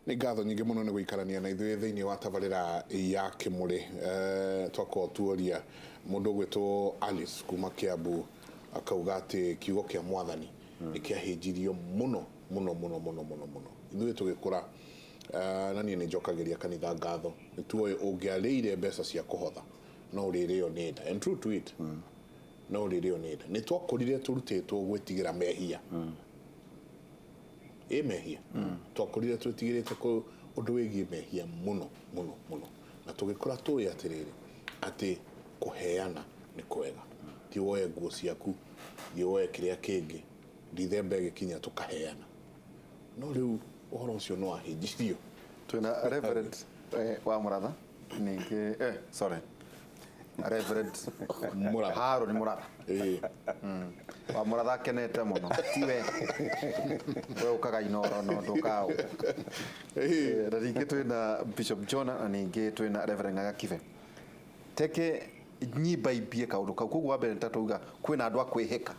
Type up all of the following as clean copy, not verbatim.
Nĩ ngatho nyingĩ mũno nĩ gũikarania na ithuĩ thĩinĩ wa tabarĩra ya Kĩmũrĩ. Twakorwo tuoria mũndũ ũgwĩtwo Alice kuma Kĩambu akauga atĩ kiugo kĩa Mwathani nĩ kĩahĩnjirio mũno mũno mũno mũno mũno mũno. Ithuĩ tũgĩkũra na niĩ nĩ njokagĩria kanitha ngatho nĩ tuoĩ ũngĩarĩire mbeca cia kũhotha no ũrĩrĩo nĩ nda, and true to it, no ũrĩrĩo nĩ nda. Nĩ twakũrire tũrutĩtwo gwĩtigĩra mehia, mehia twakũrire twĩtigĩrĩte ũndũ wĩgiĩ mehia mũno mũno mũno, na tũgĩkũra tũĩ atĩrĩrĩ atĩ kũheana nĩ kwega. Ti woe nguo ciaku, ti woe kĩrĩa kĩngĩ, Dithemba ĩgĩkinya tũkaheana. No rĩu ũhoro ũcio no ahĩnjirio. Twĩna Reverend wa Mũratha ningĩ sorry, Reverend Harũni Mũratha wa Mũratha akenete mũno, tiwe we ũkaga Inooro no ndũkaũ. Na ningĩ twĩna Bishop John na ningĩ twĩna Reverend Ng'ang'a Kibe. Teke nyimba imbie kaũndũ kau, koguo wa mbere nĩtatũiga kwĩna andũ a kwĩhĩka,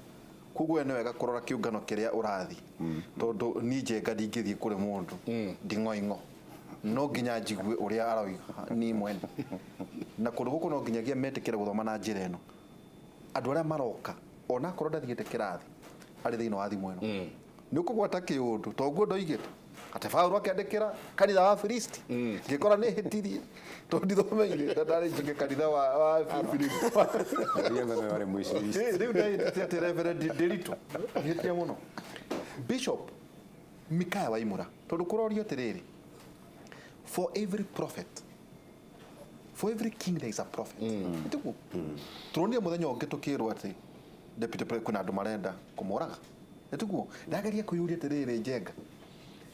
koguo nĩ wega kũrora kĩũngano kĩrĩa ũrathi, tondũ niĩ njenga ndingĩthiĩ kũrĩ mũndũ nding'oing'o, no nginya njigue ũrĩa aroiga niĩ mwene, na kũndũ gũkũ no nginyagia metĩkĩre gũthoma na njĩra ĩno. Andũ arĩa maroka ona korwo ndathiĩte kĩrathi arĩ thĩinĩ wa thimũ ĩno nĩ ũkũgwata kĩũndũ toguo ndoigĩte atĩ Paulo akĩandĩkĩra kanitha wa Filisti ngĩkora nĩ hĩtirie tondũ ndithomeire na ndarĩ njũke kanitha wa Filisti rĩu ndahĩtĩte atĩ Reverend Nderitu hĩtia mũno. Bishop Mikaya Waimũra, tondũ kũrorio atĩrĩrĩ, for every prophet, for every king there is a prophet. Turonire mũthenya ũngĩ tũkĩrwo atĩ deputy president kuna andũ marenda kũmũraga. Nĩtuguo ndageria kũiyũria atĩrĩrĩ njenga,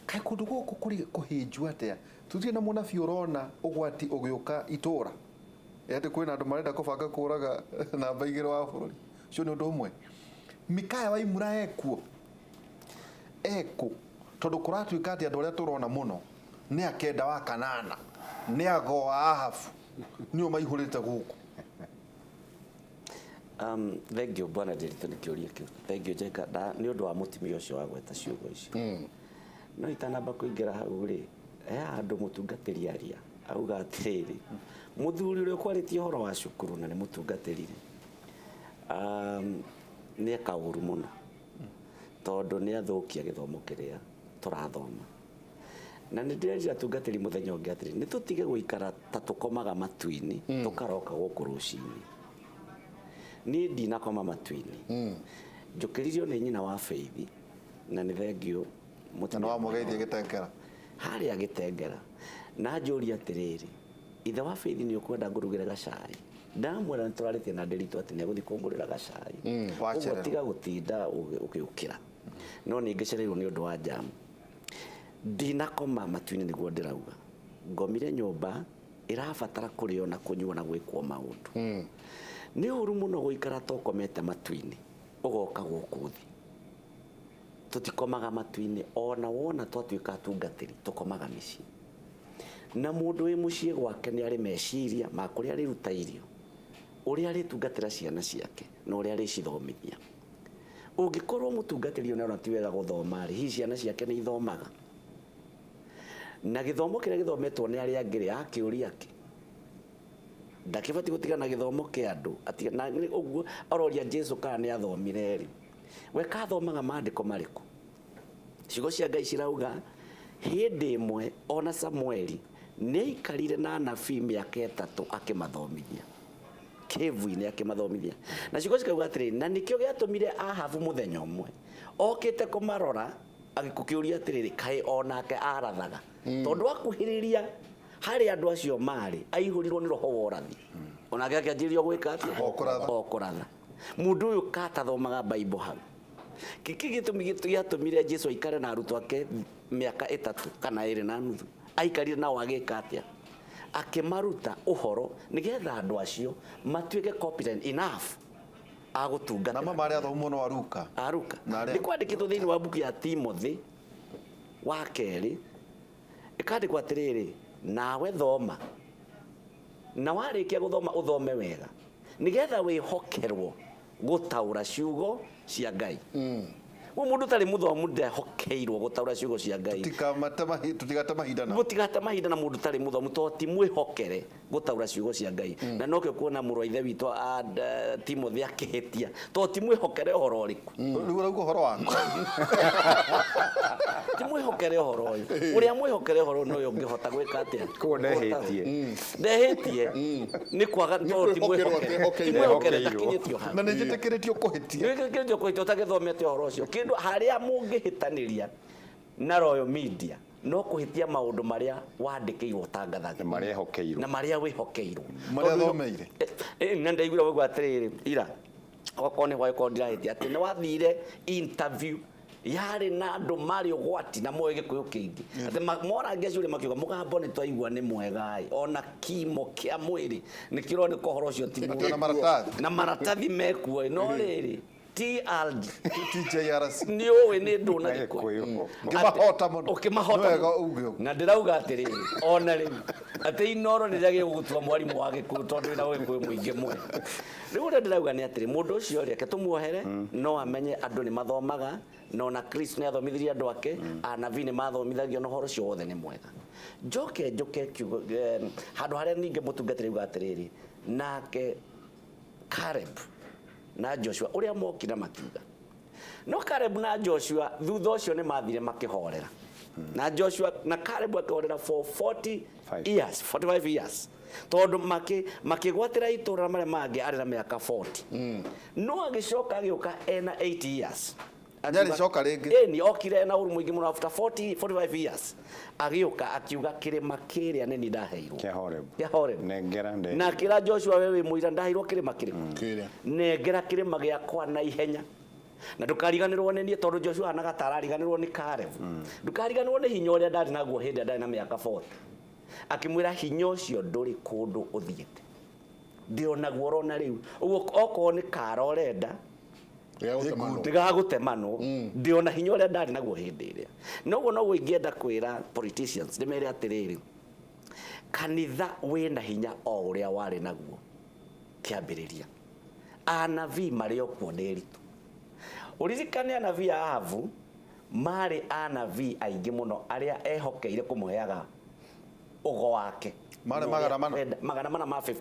kaĩ kũndũ gũkũ kũrĩ kũhĩnjwo atĩa? Tutirĩ na mũnabii ũrona ũgwati ũgĩũka itũra atĩ kwĩna andũ marenda kũbanga kũraga namba 2 wa bũrũri. Ũcio nĩ ũndũ ũmwe. Mikaya Waimũra ekuo tondũ kũratuĩka atĩ andũ arĩa tũrona mũno nĩ akenda wa kanana, nĩ agoa Ahabu nĩo maihũrĩte gũkũ. Thank you Bwana Nderitu nĩ kĩũria kĩu. Thank you Njenga nĩ ũndũ wa mũtumia ũcio wa gweta ciugo icio. No itanamba kũingĩra hau rĩ, andũ mũtungatĩri aria auga atĩrĩrĩ, mũthuri ũrĩa ũkwarĩtie ũhoro wa cukuru na nĩ mũtungatĩri nĩ eka ũru mũno, tondũ nĩ athũkia gĩthomo kĩrĩa tũrathoma. Na nĩ ndĩrerira atungatĩri mũthenya ũngĩ atĩrĩrĩ, nĩ tũtige gũikara ta tũkomaga matu-inĩ tũkaroka gũkũ rũcinĩ. Niĩ ndinakoma matu-inĩ, njũkĩririo nĩ nyina wa Faith na nĩ thengio mũtino wa mũgeithie Gĩtengera harĩa Gĩtengera, na njũria atĩrĩrĩ, ithe wa Faith nĩ ũkwenda ngũrugĩre gacai? Ndamwĩra nĩ tũrarĩtie na Nderitu atĩ nĩ egũthiĩ kũngũrĩra gacai, ũguo tiga gũtinda ũgĩũkĩra. No nĩ ngĩcereirwo nĩ ũndũ wa jamu. Ndinakoma matu-inĩ nĩguo ndĩrauga, ngomire nyũmba ĩrabatara kũrĩo na kũnyuo na gwĩkwo maũndũ. Nĩ ũru mũno gũikara tokomete matu-inĩ ũgoka gũkũ thĩ. Tũtikomaga matu-inĩ, ona wona twatuĩka atungatĩri tũkomaga mĩciĩ. Na mũndũ wĩ mũciĩ gwake nĩ arĩ meciria ma kũrĩa arĩruta irio, ũrĩa arĩtungatĩra ciana ciake na ũrĩa arĩcithomithia. Ũngĩkorwo mũtungatĩri ona ti wega gũthoma rĩ, hihi ciana ciake nĩ ithomaga? Na gĩthomo kĩrĩa gĩthometwo nĩ arĩa angĩ akĩũria kĩ? Ndakĩbati gũtigana gĩthomo kĩa andũ na ũguo aroria Jesu kana nĩ athomire rĩ, we kathomaga maandĩko marĩkũ? Ciugo cia Ngai cirauga hĩndĩ ĩmwe ona Samueli nĩ aikarire na anabii mĩaka 3 akĩmathomithia kĩvu-inĩ akĩmathomithia. Na ciugo cikauga atĩrĩrĩ, na nĩkĩo gĩatũmire Ahabu mũthenya ũmwe okĩte kũmarora agĩkũkĩũria atĩrĩrĩ, kaĩ onake arathaga? Tondũ akuhĩrĩria harĩ andũ acio marĩ aihũrirwo nĩ roho wa ũrathi, onake akĩanjĩrĩrio gwĩka atĩa? Okũratha. Mũndũ ũyũ katathomaga Bible hau. Kĩkĩ gĩtũmi gĩatũmire Jesu aikare na arutwo ake mĩaka 3 kana 2.5, aikarire nao agĩka atĩa? Akĩmaruta ũhoro nĩgetha andũ acio matuĩke competent enough agũtungata. Na mama arĩa athomu mũno aruka nĩ kwandĩkĩtwo thĩinĩ wa buku ya Timothy wa 2 ĩkandĩkwo atĩrĩrĩ, nawe thoma, na warĩkia gũthoma ũthome wega nĩgetha wĩhokerwo gũtaũra ciugo cia Ngai. wo mundu tari muthomu ndehokeirwo gutaura ciugo cia Ngai tutigate mahindana mutigate mahindana mundu tari muthomu to ti mwihokere gutaura ciugo cia Ngai na nokyo kuona muru ithe witũ Timothy akihitia to ti mwihokere uhoro uriku riu rauga uhoro wako ti mwihokere uhoro uyu uria mwihokere uhoro no ungihota gwika atia ko ndehitie ni kwaga to ti mwihokere takinyitio ha na nijitikiritio kuhitia nijitikiritio kuhitia utagithomete uhoro ucio kindu haria mungihitaniria na Royal Media no kuhitia maundu maria wandikirwo tangathaga maria hokeirwo na maria wihokeirwo maria thomeire na ndaigura wigwa atiriri ira okone hwa ko ndirahitia ati ni wathire interview yari na andu mari ugwati na moyo gikuyu kingi ati mora ngecuri makiuga mugambo ni twaigua ni mwega ona kimo kia mwiri ni kirone kohoro cio ti na maratathi mekuo no riri TLD TJRC ni owe ni nduna gikuyu ngimahota muno ukimahota na ndirauga atiriri ona ri ati inoro ni rage gutua mwarimu wa gikuyu tondu ina gikuyu muingi mwe riu ndirauga ni atiri mundu ucio reke tumuohere no amenye andu ni mathomaga no na Kristo ni athomithirie andu ake anabii ni mathomithagio no horo cio wothe ni mwega njoke kiugo handu haria ninge mutungatire uga atiriri nake Caleb na Joshua uria mokira makiuga no Caleb na Joshua thutha ucio ni mathire makihorera na Joshua na Caleb akihorera for 45 years tondu makigwatira itura maria mangi ari na miaka 40 no agicoka agiuka ena 8 years anyari coka ringi ni okire na uru mwingi muno after 45 years agiuka akiuga kirima kiria nini ndaheirwo kia Horeb na kira Joshua wewe muira ndaheirwo kirima kiria nengera kirima giakwa na ihenya na ndukariganirwo ni nie tondu Joshua anaga tarariganirwo ni Caleb ndukariganirwo ni hinya uria ndari naguo hindi ndari na miaka 40 akimwira hinya ucio nduri kundu uthiete ndiona guorona riu uguo oko ni karorenda ndigagutemano ndiona hinya uria ndari naguo hindi iria noguo noguo ingienda kwira politicians ndimere atiriri kanitha wina hinya o uria wari naguo kiambiriria anabii mari okuo ndiritu uririkane anabii Ahavu mari anabii aingi muno aria ehokeire kumuheaga ugo wake magana mana ma 50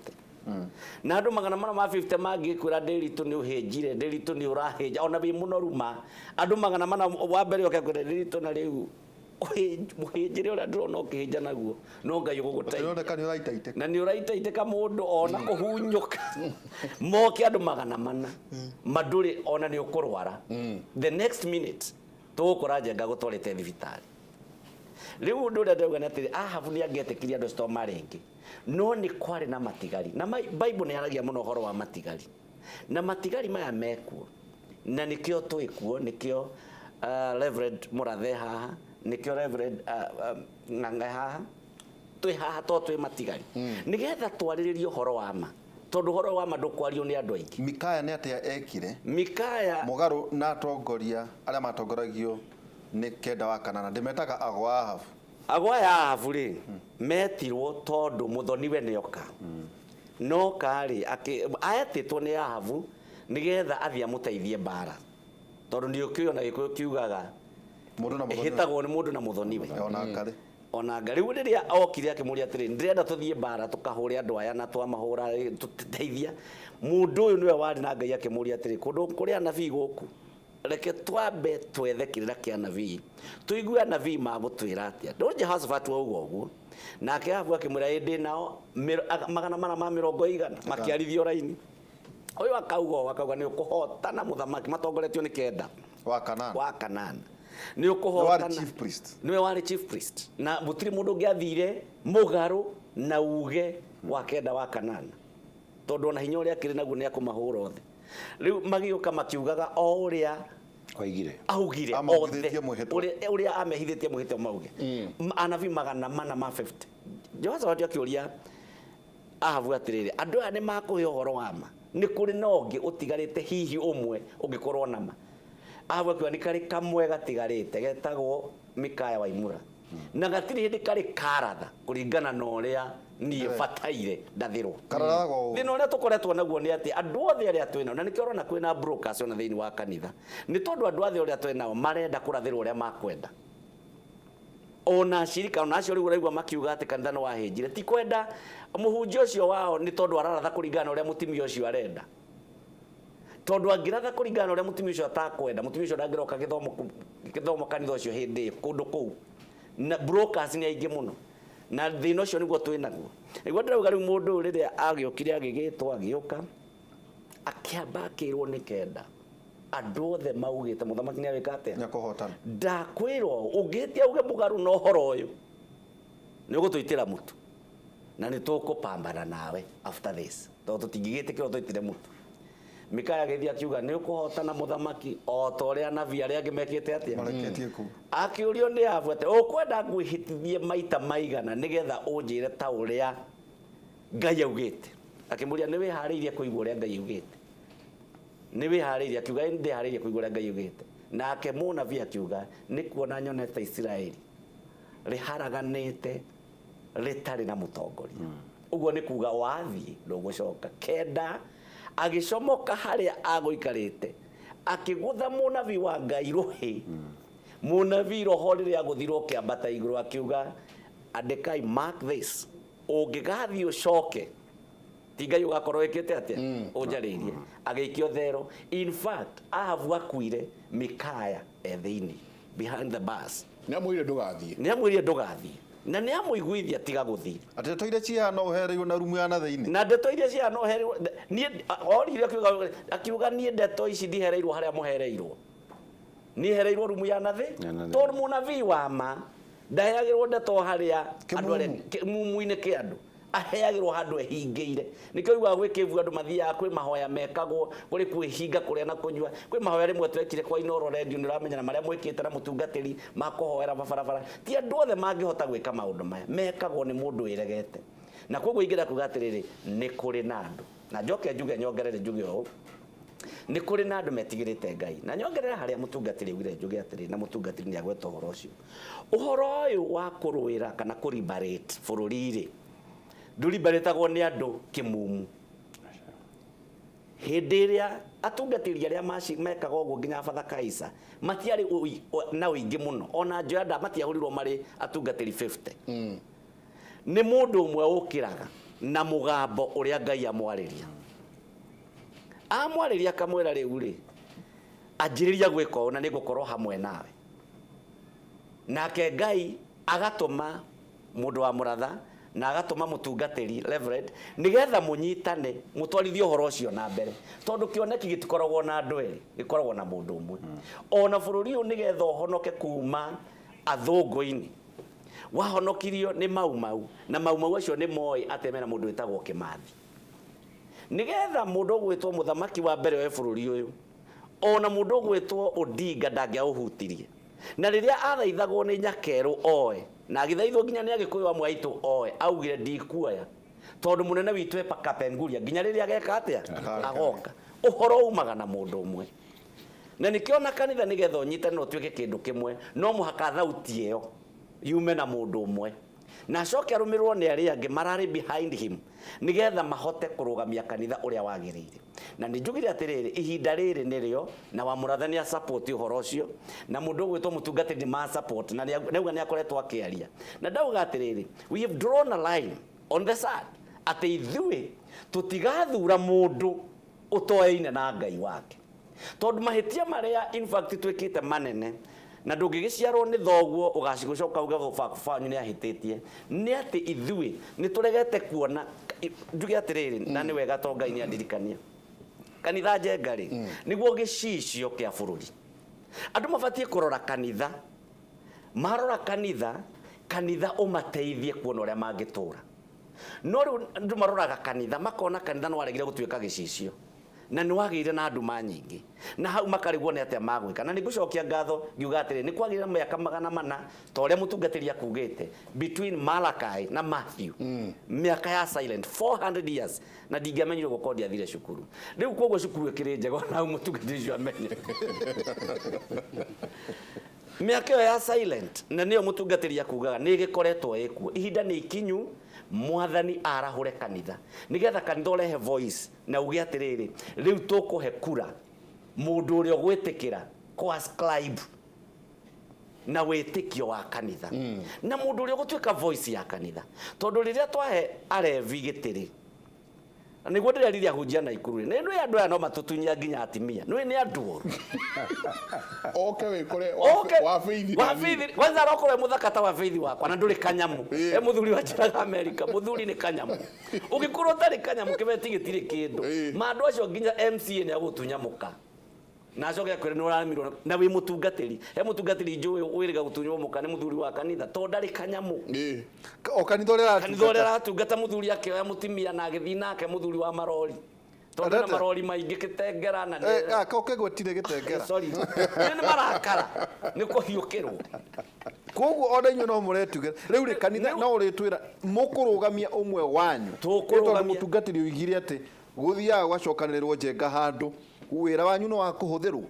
na andu magana mana ma 50 mangikwira ndiritu ni uhinjire ndiritu ni urahinja ona bi muno ruma andu magana mana wa mbere okekwira ndiritu na riu muhinjire ura ndrona ukihinja naguo no Ngai guguteithia na ni uraitaiteka mundu ona kuhunyuka moke andu magana mana maduri ona ni ukurwara the next minute tukura jenga gutwarite thibitari riu ndure ndauga na atiri Ahavu ni angetikiria andu sto maringi no ni kwari na matigari na Bible ni haragia muno horo wa matigari na matigari maya mekuo na nikio twikuo nikio Reverend Murathe haha nikio Reverend Ng'ang'a haha twi haha to twi matigari nigetha twariririo horo wa ma tondu horo wa ma ndukwario ni andu aingi Mikaya ni atia ekire Mikaya mugaru na atongoria aria matongoragio ni kenda wa kanana ndimetaga agwa Ahavu agwa ya Ahavu ri metirwo tondu muthoniwe nioka no kari ayetitwo ni Ahavu nigetha athia muteithie bara tondu ndio kio na gikuyu kiugaga mundu na muthoniwe hitagwo ni mundu na muthoniwe ona ngari riria okire akimuria atiri ndirenda tuthie bara tukahure andu aya na twamahura tuteithia mundu uyu niwe wari na Ngai akimuria atiri kundu kuria anabii guku reke twambe twethe kirira kia anabii tuigue anabii magutwira atia ndo Jehoshaphat wauga uguo nake Ahavu akimwira indi nao magana mana ma 100 makiarithio raini uyu akauga ni ukuhotana muthamaki matongoretio ni kenda wa Kanana ni ukuhotana niwe wari chief priest na mutiri mundu ngiathire mugaru na uge wa kenda wa Kanana tondu ona hinya uria kiri naguo ni akumahura othe riu magiuka makiugaga o uria augire uria amehithitie muhitio mauge anabii magana mana ma 50 Jehoshaphat akiuria Ahavu atiriri andu aya ni makuhe uhoro wa ma ni kuri na ungi utigarite hihi umwe ungikorwo na ma Ahavu akiuga ni kari kamwe gatigarite getagwo Mikaya wa Imura na gatiri hindi kari karatha kuringana na uria ni bataire ndathirwo kararago thina uria tukoretwo naguo ni ati andu othe aria twina na nikio rona kwina brokers ona thiini wa kanitha ni tondu andu othe aria twina marenda kurathirwo uria makwenda ona shirika ona acio riu raigua makiuga ati kanitha no wahinjire ti kwenda muhunjia ucio wao ni tondu araratha kuringana uria mutimia ucio arenda tondu angiratha kuringana uria mutimia ucio atakwenda mutimia ucio ndangiroka githomo kanitha ucio hindi kundu kuu na brokers ni aingi muno na thina ucio niguo twinaguo niguo ndirauga riu mundu riria agiokire agigitwo agiuka akiamba akirwo ni kenda andu othe maugite muthamaki ni awika atia nyakuhotana ndakwirwo ungitia uge mugaru no horo uyu ni ugutwitira mutu na ni tukupambana nawe after this tondu tutingigitikira twitire mutu Mikaya gethi akiuga ni ukuhotana muthamaki o ta uria nabii aria angi mekite atia mareketie ku akiurio ni afuate ukwenda ngwihitithie maita maigana nigetha unjire ta uria Ngai augite akimuria ni wihariirie kuigua uria Ngai augite ni wihariirie akiuga ndi hariirie kuigua uria Ngai augite nake munabii akiuga ni kuona nyonete Israeli riharaganite ritari na mutongoria uguo ni kuga wathi ndugucoka kenda agicomoka haria aguikarite akigutha munabii wa Ngai ruhi munabii roho riria aguthirwo kiambata iguru akiuga andekai mark this ungigathi ucoke ti Ngai ugakorwo ikite atia unjariirie ageikio thero in fact ahavu akuire Mikaya ethiini behind the bars ni amwire ndugathie na ni amuiguithia tiga guthii ateto ire cia no uhereirwo na rumu ya na thiini na ndeto iria cia no uhereirwo ni orire akiuga ni ndeto ici ndihereirwo haria muhereirwo ni hereirwo rumu ya na thi tondu munabii wa ma ndaheagirwo ndeto haria andu aria mumu-ini ki andu aheagirwo handu ehingiire nikio igwa gwikivu andu mathiaga kwi mahoya mekagwo kuri kwihinga kuria na kunyua kwi mahoya rimwe twekire kwa Inoro Radio ni ramenya na maria mwikite na mutungatiri makohoera mabarabara ti andu othe mangihota gwika maundu maya mekagwo ni mundu iregete na koguo ingira kuga atiriri ni kuri na andu na njoke njuge nyongerere njuge o ni kuri na andu metigirite Ngai na nyongerera haria mutungatiri ugire njuge atiriri na mutungatiri ni agweta uhoro ucio uhoro uyu wa kuruira kana kuribarate bururi-ri nduribaretagwo ni andu kimumu hindi iria atungatiri aria mekaga uguo nginya Father Kaisa matiari na uingi muno ona njoya matiahurirwo mari atungatiri 50 ni mundu umwe ukiraga na mugambo uria Ngai amwariria amwariria kamwera riu ri anjiriria gwika ona ni gukorwo hamwe nawe nake Ngai agatuma mundu wa muratha na agatuma mutungatiri Reverend nigetha munyitane mutwarithie uhoro ucio na mbere tondu kioneki gitikoragwo na andu eri gikoragwo na mundu umwe ona bururi uyu nigetha uhonoke kuma athungu-ini wahonokirio ni mau na mau acio ni moi atemera mundu witagwo Kimathi nigetha mundu gwitwo muthamaki wa mbere wa bururi uyu ona mundu gwitwo Odinga ndangiahutirie na riria athaithagwo ni Nyakeru oe na agithaithwo nginya ni agikuyu amwe aitu oe augire ndikuoya tondu munene witu e Kapenguria nginya riria ageka atia agoka uhoro umaga na mundu umwe na nikiona kanitha nigetha unyitane no twike kindu kimwe no muhaka thauti iyo yume na mundu umwe na coke arumirwo ni aria angi marari behind him nigetha mahote kurugamia kanitha uria wagirire na njugire atiriri ihinda riri nirio na wa murathania support uhoro ucio na mundu gwitwo mutungatiri ma support na neuga ni akoretwo akiaria na ndauga atiriri we have drawn a line on the side ati ithui tutigathura mundu utoeine na Ngai wake tondu mahitia maria in fact twikite manene na ndungigiciarwo ni thoguo ugacigucoka uge fanyu ni ahititie ni ati ithui ni turegete kuona njuge atiriri na ni wega to Ngai ni andirikania kanitha njengari niguo gicicio kia bururi andu mabatie kurora kanitha marora kanitha umateithie kuona uria mangitura no riu andu maroraga kanitha makona kanitha no waregire gutuika gicicio na ni wagire na andu manyingi na hau makarigwo ni atia magwika na nigucokia ngatho ngiuga atiri ni kwagire miaka 400 to uria mutungatiri akugite between Malachi na Matthew miaka ya silent 400 years na ndingamenyire gukordia thire cukuru riu koguo cukuru ikiri njego na mutungatiri cio amenye Miaka ya silent na niyo mutungatiri akugaga ni gikoretwo ekuo ihinda ni ikinyu mwathani arahure kanitha nigetha kanitha urehe voice na uge atiriri riu tukuhe kura mundu uria gwitikira ko ascribe na witikio wa kanitha na mundu uria gutwika voice ya kanitha tondu riria twahe arevi gitiri niguo ndireriria hunjia na ikuru ni andu aya no matutunya nginya atimia ni andu oke wikore wa feithi kwanza rokore muthaka ta wa feithi wakwa na nduri kanyamu muthuri wa njiraga America muthuri ni kanyamu ugikorwo tari kanyamu kibeti gitiri kindu mandu acio nginya MCA ni agutunyamuka na acoke akwire ni uramirwo na wi mutungatiri mutungatiri njui wiriga gutunywo muka ni muthuri wa kanitha to ndari kanyamu o kanitha uria ratungata muthuri akioya mutimia na agithii nake muthuri wa marori tondu na marori maingi kitengera na oke gwetire gitengera sorry ni marakara ni kuhiukirwo koguo ona inyu no muretuge riu ri kanitha no uritwira mukurugamia umwe wanyu tondu mutungatiri uigire ati guthiaga gwacokanirwo njenga handu wira wanyu no wa kuhuthirwo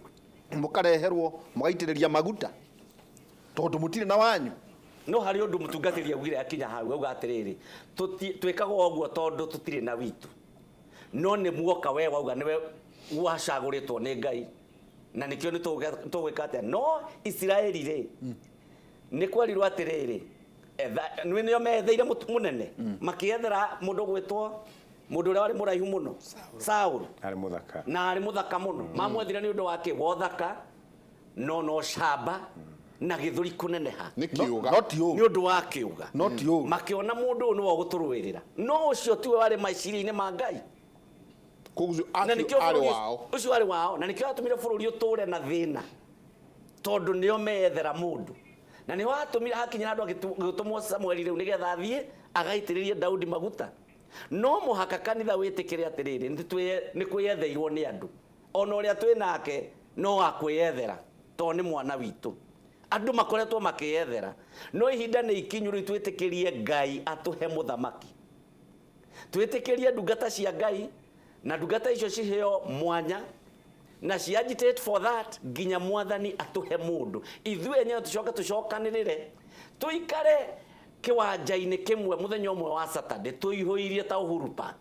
mukareherwo mugaitiriria maguta tondu mutire na wanyu no hari undu mutungatiri augire akinya hau auga atiriri twikaga oguo tondu tutire na witu no ni muoka we wauga niwe wacaguritwo ni Ngai na nikio ni tugwika atia no Israeli ri ni kwerirwo atiriri ni nio metheire munene makiethera mundu gwitwo mundu uria wari muraihu muno Saul ari muthaka muno mamwethira ni undu wake wothaka no shamba na githuri kuneneha ni kiuga ni undu wa kiuga makiona mundu no guturwirira no ucio tiwe wari maiciria-ini ma Ngai kuguzu ari wao na nikio atumire bururi uture na thina tondu nio meethera mundu na ni watumire hakinya andu agitumwo Samuel riu nigetha athie agaitiririe Daudi maguta no muhaka kanitha witikire atiriri ni kwiyetheirwo ni andu ona uria twi nake no akwiyethera to ni mwana witu andu makoretwo makiyethera no ihinda ni ikinyu ri twitikirie Ngai atuhe muthamaki twitikirie ndungata cia Ngai na ndungata icio ciheo mwanya na ci agitate for that nginya mwathani atuhe mundu ithuĩ enyewe tucokanirire tuikare kiwanja-ini kimwe muthenya umwe wa Saturday tuihuirie ta Uhuru Park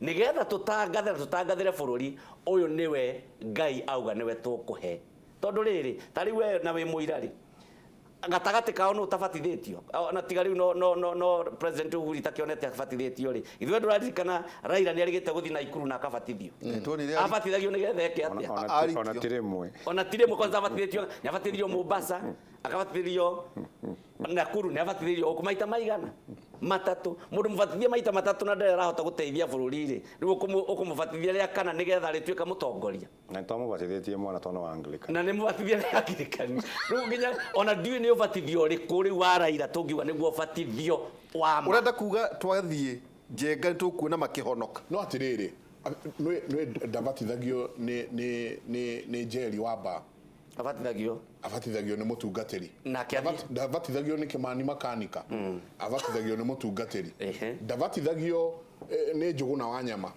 nigetha tutangathire bururi uyu niwe Ngai auga niwe tukuhe tondu riri tari we na wi muirari gatagati kao no utabatithitio na tiga riu no president Uhuru takionete abatithitio ri ithuĩ nduraririkana Raila ni arigite guthi na ikuru na akabatithio abatithagio nigetha eke atia ona tiremwe kwanza abatithitio ni abatithio Mombasa akabatithio Nakuru ni abatithio okumaita maigana matatu mundu mubatithia maita matatu na ndere rahota guteithia bururi ri riu okumubatithia ria kana nigetha ritwika mutongoria na to mubatithietie mwana tono wa Anglican na ni mubatithia ria Anglican riu nginya ona ndiu ni ubatithio ri kuri wa Raila tungiuga niguo ubatithio wa urenda kuga twathie njenga tukuona makihonoka no atiriri nwe ndabatithagio ni Njeri Wamba abatithagio ni mutungatiri ndabatithagio ni Kimani Makanika abatithagio ni mutungatiri ndabatithagio ni Njuguna wa Nyama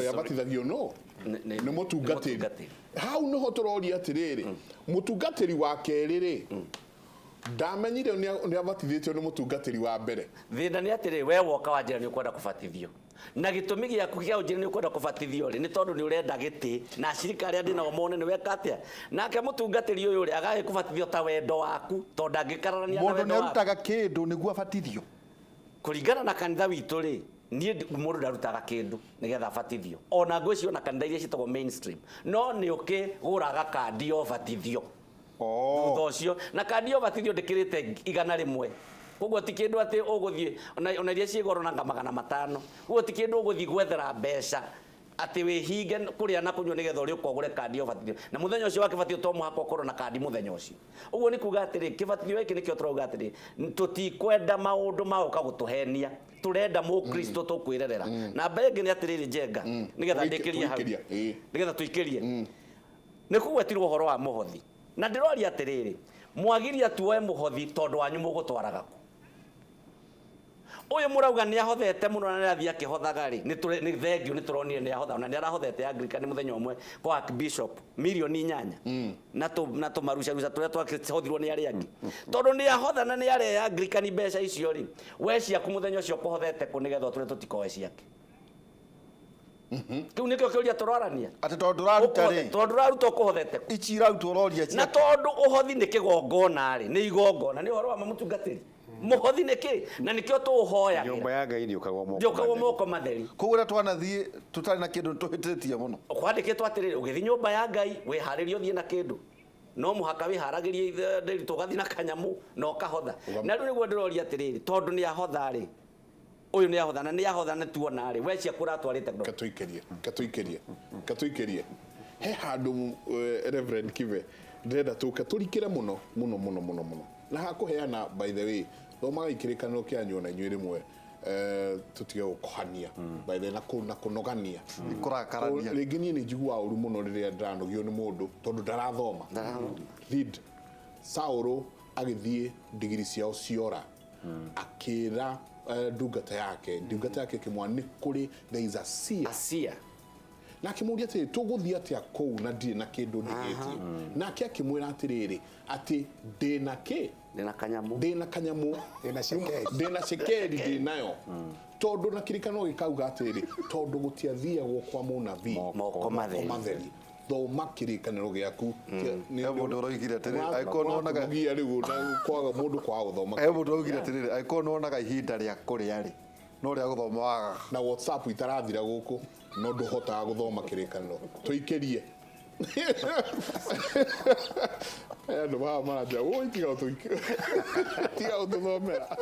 abatithagio no ni mutungatiri hau no turoria atiriri mutungatiri wa keriri ndamenyire ni abatithitio ni mutungatiri wa mbere thina ni atiri we woka wa njira ni ukwenda kubatithio na gitumi giaku gia njira ni ukwenda kubatithio ri ni tondu ni urenda giti na cirika ria ndina mone ni weka atia nake mutungatiri uyu ri agage kubatithio ta wendo waku to ndangikararania na wendo waku mundu nerutaga kindu niguo abatithio kuringana na kanitha witu ri nie mundu ndarutaga kindu nigetha abatithio ona ngwiciona kanitha iria citagwo mainstream no ni ukiguraga kandi yo batithio thutha ucio na kandi yo batithio ndikirite 100 koguo ti kindu ati uguthie ona iria ciigoro na 500 koguo ti kindu uguthie gwethera mbeca ati wihinge kuria na kunywa nigetha uri ukogure kandi yo batithio na muthenya ucio wa kibatithio to muhaka ukorwo na kandi muthenya ucio uguo ni kuga atiri kibatithio giki nikio turauga atiri tutikwenda maundu mauka gutuhenia turenda mu Kristo tukwirerera na bengi ni atiriri njenga nigetha ndikirie hau nigetha tuikirie ni kugwetirwo horo wa muhothi na ndiroria atiriri mwagiria tuoe muhothi tondu wanyu mugutwaraga uyu murauga ni ahothete muno na nirathii akihothaga ri ni thengio ni turonire ni ahotha na ni arahothete Anglican muthenya umwe kwa Archbishop milioni 8 na tumarusha turia twakihothiruo ni ari angi tondu ni ahotha na ni ari Anglican mbeca icio ri we ciaku muthenya ucio kuhothete ku nigetha turia tutikoe ciake kiu nikio kiuria turorania ati tondu raruta ri tondu raruta kuhothete ichi raruta uroria na tondu uhothi ni kigongona ri ni igongona ni horo wa mamutungatiri muhothi ni ki na nikio tuhoya nyumba ya Ngai ndiukagwo moko matheri kugura twanathie tutari na kindu tuhititie muno kwandikitwo atiriri ugithi nyumba ya Ngai we haririo thie na kindu no muhaka wi haragirie nderi tugathi na kanyamu no kahotha na riu niguo ndiroria atiriri tondu ni ahotha ri uyu ni ahotha na tuona ri we cia kuratwarite ndo katuikerie he handu Reverend Kibe ndenda tukaturikire muno na hakuheana by the way thoma ikirikaniro kianyu na inyuĩ rimwe tutige gukohania by the na kunogania ikurakarania ringi nie ni njigua uru muno riria ndanogio ni mundu tondu ndarathoma read Sauro agithie digiri ciao ciora akira ndungata yake kimwani kuri there is a seer na akimuria ati tuguthia ati akou na ndire na kindu ndigiti na akimwira atiriri ati ndina kanyamu ndina shekeri ndinayo tondu na kirikano gikauga atiriri tondu gutiathiagwo kwa munabii moko matheri thoma kirikaniro giaku ni mundu uroigire atiriri aikono onaga gia riu na kwaga mundu kwa guthoma mundu uroigire atiriri aikono onaga ihinda ria kuria ri no ria guthoma waga na WhatsApp itarathira guku no nduhotaga guthoma kirikaniro tuikerie ndo maraja oi tiga ututhomera